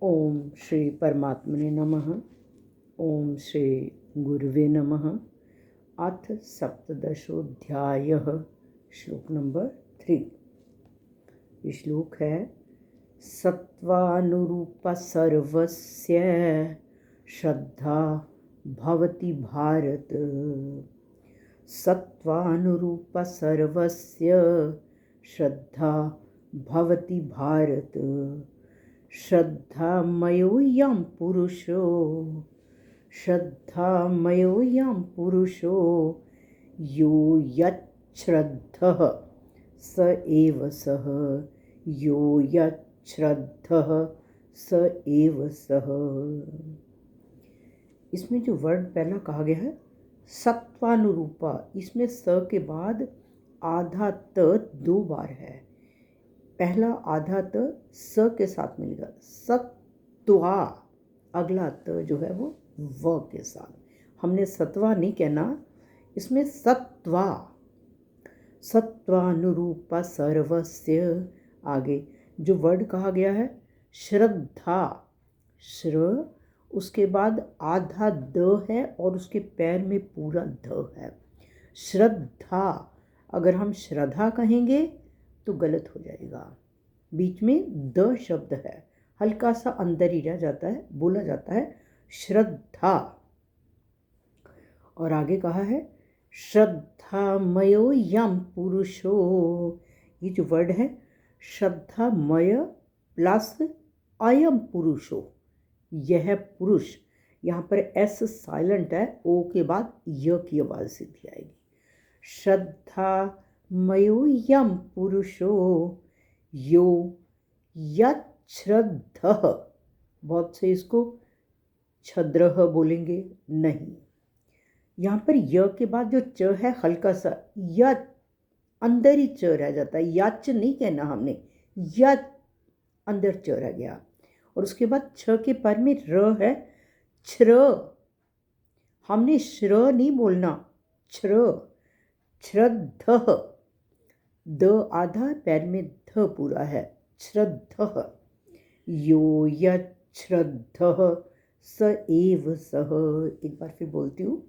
ओम श्री परमात्मने नमः। ओम श्री गुरुवे नमः। अथ सप्तदशोऽध्यायः। श्लोक नंबर 3। ये श्लोक है सत्वानुरूप सर्वस्य श्रद्धा भवति भारत। सत्वानुरूप सर्वस्य श्रद्धा भवति भारत। श्रद्धामयोऽयं पुरुषो श्रद्धामयोऽयं पुरुषो यो यच्छ्रद्धः स एव सः यो यच्छ्रद्धः स एव सः। इसमें जो वर्ड पहला कहा गया है सत्वानुरूपा, इसमें स के बाद आधा त 2 बार है। पहला आधा त स के साथ मिलेगा, सत्वा। अगला त जो है वो व के साथ। हमने सत्वा नहीं कहना, इसमें सत्वा। सत्वानुरूप सर्वस्य। आगे जो वर्ड कहा गया है श्रद्धा, श्र उसके बाद आधा द है और उसके पैर में पूरा ध है। श्रद्धा, अगर हम श्रद्धा कहेंगे तो गलत हो जाएगा। बीच में द शब्द है, हल्का सा अंदर ही रह जाता है, बोला जाता है श्रद्धा। और आगे कहा है श्रद्धामयोऽयं पुरुषो। ये जो वर्ड है श्रद्धामय प्लस अयम पुरुषो, यह पुरुष। यहाँ पर एस साइलेंट है, ओ के बाद य की आवाज़ सीधी आएगी। श्रद्धामयोऽयं पुरुषो यो यच्छ्रद्धः। बहुत से इसको छद्रह बोलेंगे, नहीं। यहाँ पर य के बाद जो च है हल्का सा य अंदर ही च रह जाता है, याच नहीं कहना हमने, या अंदर च रह गया। और उसके बाद छ के पर में र है, छ्र। हमने श्र नहीं बोलना, छ्र। श्रद्धः, द आधा पैर में ध पूरा है, श्रद्धः। यो यच्छ्रद्धः स एव सः। एक बार फिर बोलती हूँ।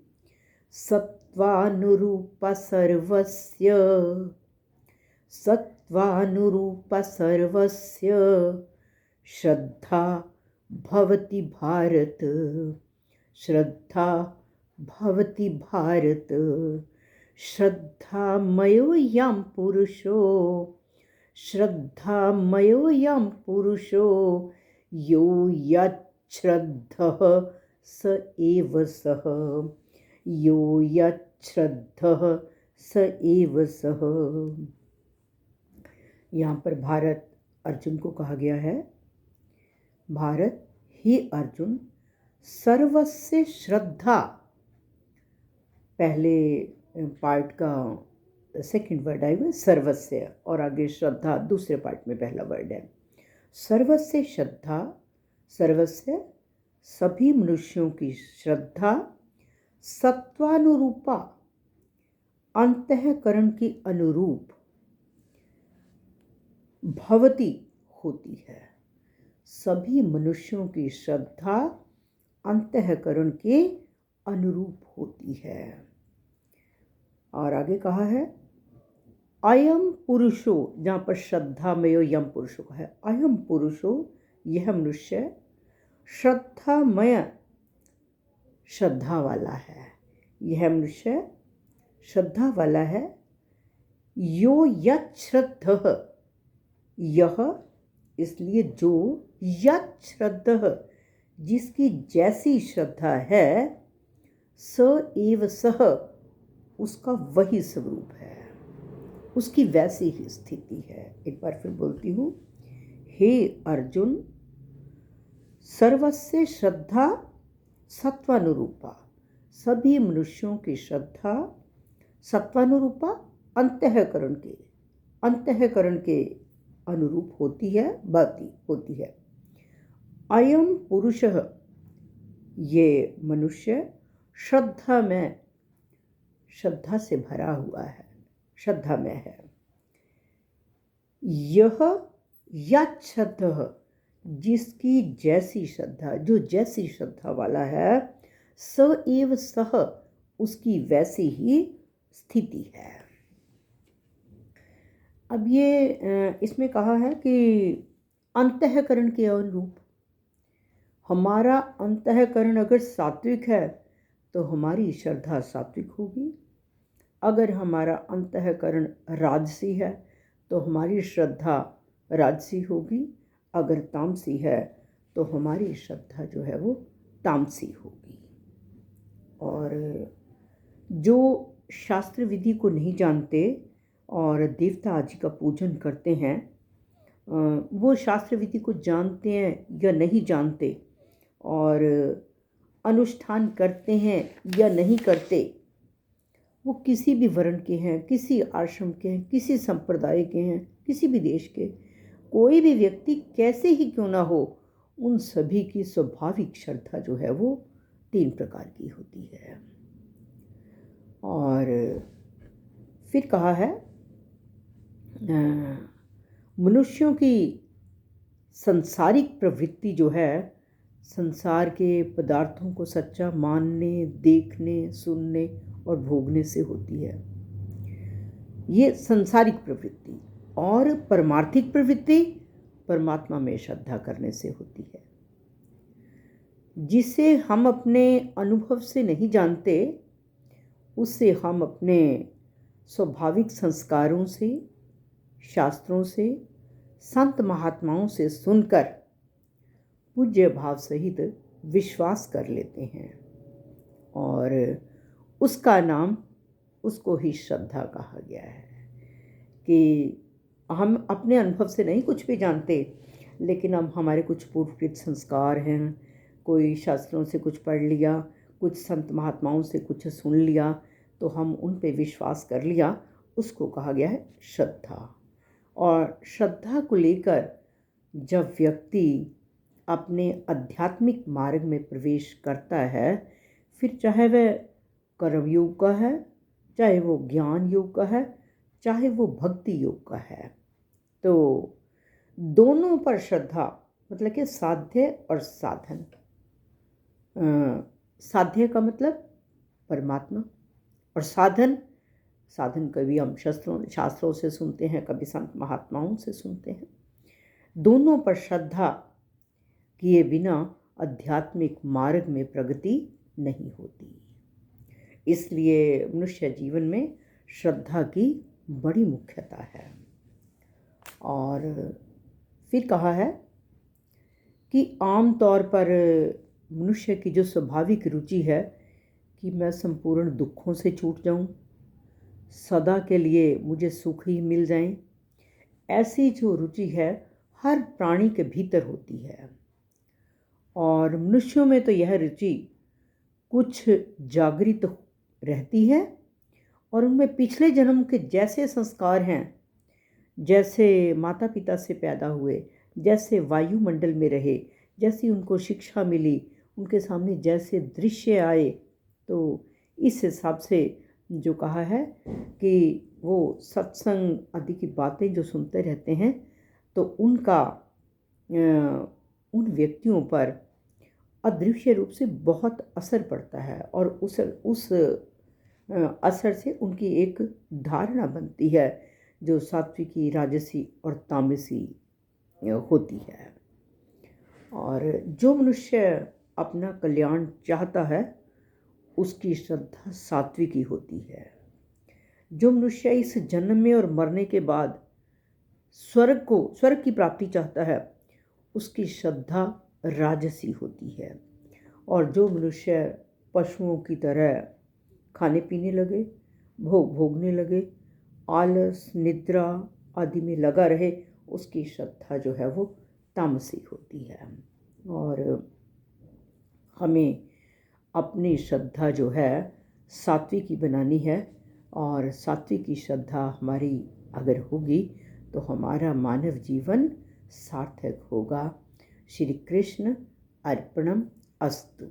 सत्वानुरूप सर्वस्य सत्वानुरूप सर्वस्य श्रद्धा भवति भारत। श्रद्धा भवति भारत। श्रद्धामयोऽयं पुरुषो श्रद्धामयोऽयं पुरुषो यो यच्छ्रद्धः स एव सः यो यच्छ्रद्धः स एव सः। यहाँ पर भारत अर्जुन को कहा गया है। भारत, हे अर्जुन, सर्वस्य श्रद्धा, पहले पार्ट का सेकंड वर्ड आएगा सर्वस्य, और आगे श्रद्धा दूसरे पार्ट में पहला वर्ड है। सर्वस्य श्रद्धा, सर्वस्य सभी मनुष्यों की श्रद्धा सत्वानुरूपा, अंतःकरण के अनुरूप, भवती होती है। सभी मनुष्यों की श्रद्धा अंतःकरण के अनुरूप होती है। और आगे कहा है अयम पुरुषो, जहाँ पर श्रद्धामयो यम पुरुषो का है, अयम पुरुषो, यह मनुष्य श्रद्धामय, श्रद्धा वाला है। यह मनुष्य श्रद्धा वाला है। यो यच्छ्रद्धः, यह इसलिए जो, यच्छ्रद्धः जिसकी जैसी श्रद्धा है, स एव सः उसका वही स्वरूप है, उसकी वैसी ही स्थिति है। एक बार फिर बोलती हूँ। हे अर्जुन, सर्वस्य श्रद्धा सत्वानुरूपा, सभी मनुष्यों की श्रद्धा सत्वानुरूपा, अंतःकरण के अनुरूप होती है, बाती होती है। अयम पुरुषः, ये मनुष्य श्रद्धा में, श्रद्धा से भरा हुआ है, श्रद्धा में है। यह यच्छ्रद्धः, जिसकी जैसी श्रद्धा, जो जैसी श्रद्धा वाला है, स एव सह, उसकी वैसी ही स्थिति है। अब ये इसमें कहा है कि अंतःकरण के अनुरूप, हमारा अंतःकरण अगर सात्विक है तो हमारी श्रद्धा सात्विक होगी। अगर हमारा अंतःकरण राजसी है तो हमारी श्रद्धा राजसी होगी। अगर तामसी है तो हमारी श्रद्धा जो है वो तामसी होगी। और जो शास्त्र विधि को नहीं जानते और देवता आदि का पूजन करते हैं, वो शास्त्र विधि को जानते हैं या नहीं जानते, और अनुष्ठान करते हैं या नहीं करते, वो किसी भी वर्ण के हैं, किसी आश्रम के हैं, किसी संप्रदाय के हैं, किसी भी देश के, कोई भी व्यक्ति कैसे ही क्यों ना हो, उन सभी की स्वाभाविक श्रद्धा जो है वो 3 प्रकार की होती है। और फिर कहा है मनुष्यों की सांसारिक प्रवृत्ति जो है, संसार के पदार्थों को सच्चा मानने, देखने, सुनने और भोगने से होती है। ये सांसारिक प्रवृत्ति। और परमार्थिक प्रवृत्ति परमात्मा में श्रद्धा करने से होती है, जिसे हम अपने अनुभव से नहीं जानते, उससे हम अपने स्वाभाविक संस्कारों से, शास्त्रों से, संत महात्माओं से सुनकर पूज्य भाव सहित विश्वास कर लेते हैं, और उसका नाम, उसको ही श्रद्धा कहा गया है। कि हम अपने अनुभव से नहीं कुछ भी जानते, लेकिन हम, हमारे कुछ पूर्वकृत संस्कार हैं, कोई शास्त्रों से कुछ पढ़ लिया, कुछ संत महात्माओं से कुछ सुन लिया, तो हम उन पे विश्वास कर लिया, उसको कहा गया है श्रद्धा। और श्रद्धा को लेकर जब व्यक्ति अपने आध्यात्मिक मार्ग में प्रवेश करता है, फिर चाहे वह कर्मयोग का है, चाहे वो ज्ञान योग का है, चाहे वो भक्ति योग का है, तो दोनों पर श्रद्धा, मतलब कि साध्य और साधन। साध्य का मतलब परमात्मा, और साधन, साधन कभी हम शास्त्रों से सुनते हैं, कभी संत महात्माओं से सुनते हैं। दोनों पर श्रद्धा किए बिना आध्यात्मिक मार्ग में प्रगति नहीं होती। इसलिए मनुष्य जीवन में श्रद्धा की बड़ी मुख्यता है। और फिर कहा है कि आम तौर पर मनुष्य की जो स्वाभाविक रुचि है कि मैं संपूर्ण दुखों से छूट जाऊं, सदा के लिए मुझे सुख ही मिल जाएं, ऐसी जो रुचि है हर प्राणी के भीतर होती है। और मनुष्यों में तो यह रुचि कुछ जागृत रहती है, और उनमें पिछले जन्म के जैसे संस्कार हैं, जैसे माता पिता से पैदा हुए, जैसे वायुमंडल में रहे, जैसी उनको शिक्षा मिली, उनके सामने जैसे दृश्य आए, तो इस हिसाब से जो कहा है कि वो सत्संग आदि की बातें जो सुनते रहते हैं, तो उनका उन व्यक्तियों पर अदृश्य रूप से बहुत असर पड़ता है, और उस असर से उनकी एक धारणा बनती है जो सात्विकी, राजसी और तामसी होती है। और जो मनुष्य अपना कल्याण चाहता है, उसकी श्रद्धा सात्विकी होती है। जो मनुष्य इस जन्म में और मरने के बाद स्वर्ग की प्राप्ति चाहता है, उसकी श्रद्धा राजसी होती है। और जो मनुष्य पशुओं की तरह खाने पीने लगे, भोगने लगे, आलस, निद्रा आदि में लगा रहे, उसकी श्रद्धा जो है वो तामसी होती है। और हमें अपनी श्रद्धा जो है सात्विकी बनानी है, और सात्विकी श्रद्धा हमारी अगर होगी तो हमारा मानव जीवन सार्थक होगा। श्री कृष्ण अर्पणम अस्तु।